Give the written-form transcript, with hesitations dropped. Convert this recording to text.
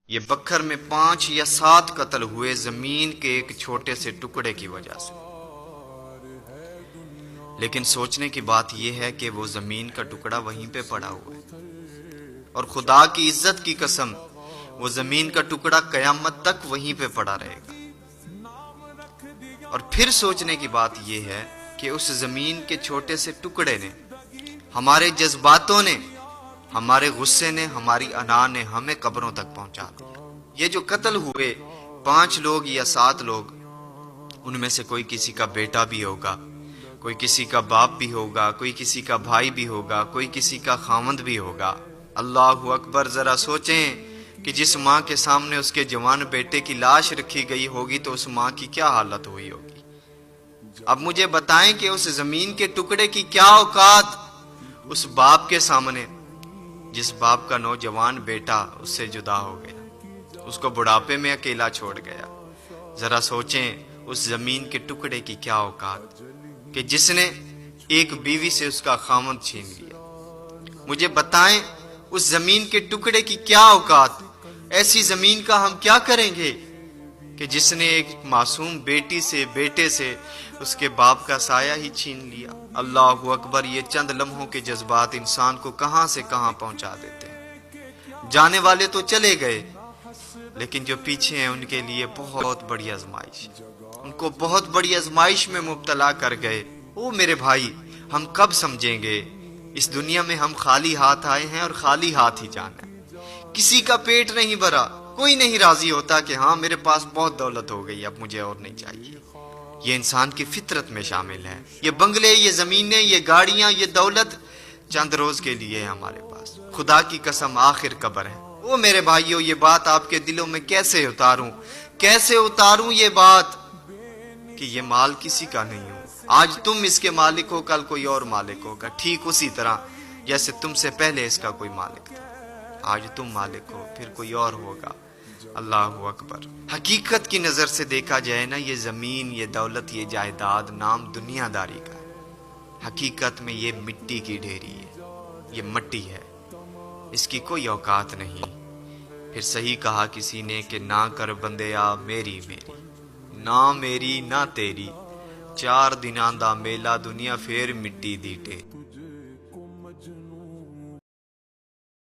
یہ بکھر میں 5 یا 7 قتل ہوئے زمین کے ایک چھوٹے سے ٹکڑے کی وجہ سے۔ لیکن سوچنے کی بات یہ ہے کہ وہ زمین کا ٹکڑا وہیں پہ پڑا ہوا ہے، اور خدا کی عزت کی قسم وہ زمین کا ٹکڑا قیامت تک وہیں پہ پڑا رہے گا۔ اور پھر سوچنے کی بات یہ ہے کہ اس زمین کے چھوٹے سے ٹکڑے نے، ہمارے جذباتوں نے، ہمارے غصے نے، ہماری انا نے ہمیں قبروں تک پہنچا دیا۔ یہ جو قتل ہوئے 5 لوگ یا 7 لوگ، ان میں سے کوئی کسی کا بیٹا بھی ہوگا، کوئی کسی کا باپ بھی ہوگا، کوئی کسی کا بھائی بھی ہوگا، کوئی کسی کا خاوند بھی ہوگا۔ اللہ اکبر! ذرا سوچیں کہ جس ماں کے سامنے اس کے جوان بیٹے کی لاش رکھی گئی ہوگی تو اس ماں کی کیا حالت ہوئی ہوگی۔ اب مجھے بتائیں کہ اس زمین کے ٹکڑے کی کیا اوقات اس باپ کے سامنے، جس باپ کا نوجوان بیٹا اس سے جدا ہو گیا، اس کو بڑھاپے میں اکیلا چھوڑ گیا۔ ذرا سوچیں اس زمین کے ٹکڑے کی کیا اوقات کہ جس نے ایک بیوی سے اس کا خاوند چھین لیا۔ مجھے بتائیں اس زمین کے ٹکڑے کی کیا اوقات، ایسی زمین کا ہم کیا کریں گے کہ جس نے ایک معصوم بیٹی سے، بیٹے سے اس کے باپ کا سایہ ہی چھین لیا۔ اللہ اکبر! یہ چند لمحوں کے جذبات انسان کو کہاں سے کہاں پہنچا دیتے ہیں۔ جانے والے تو چلے گئے، لیکن جو پیچھے ہیں ان کے لیے بہت بڑی آزمائش، ان کو بہت بڑی آزمائش میں مبتلا کر گئے۔ او میرے بھائی، ہم کب سمجھیں گے اس دنیا میں ہم خالی ہاتھ آئے ہیں اور خالی ہاتھ ہی جانا ہے۔ کسی کا پیٹ نہیں بھرا، کوئی نہیں راضی ہوتا کہ ہاں میرے پاس بہت دولت ہو گئی، اب مجھے اور نہیں چاہیے۔ یہ انسان کی فطرت میں شامل ہے۔ یہ بنگلے، یہ زمینیں، یہ گاڑیاں، یہ دولت چند روز کے لیے ہے ہمارے پاس۔ خدا کی قسم آخر قبر ہے۔ او میرے بھائیوں، یہ بات آپ کے دلوں میں کیسے اتاروں یہ بات کہ یہ مال کسی کا نہیں ہو۔ آج تم اس کے مالک ہو، کل کوئی اور مالک ہوگا، ٹھیک اسی طرح جیسے تم سے پہلے اس کا کوئی مالک تھا۔ آج تم مالک ہو، پھر کوئی اور ہوگا۔ اللہ اکبر! حقیقت کی نظر سے دیکھا جائے نا، یہ زمین، یہ دولت، یہ جائیداد نام دنیا داری کا ہے، حقیقت میں یہ مٹی کی ڈھیری ہے، یہ مٹی ہے، اس کی کوئی اوقات نہیں۔ پھر صحیح کہا کسی نے کہ نہ کر بندیا میری نہ میری نہ تیری، 4 دناں دا میلہ دنیا پھر مٹی دی ڈھیری۔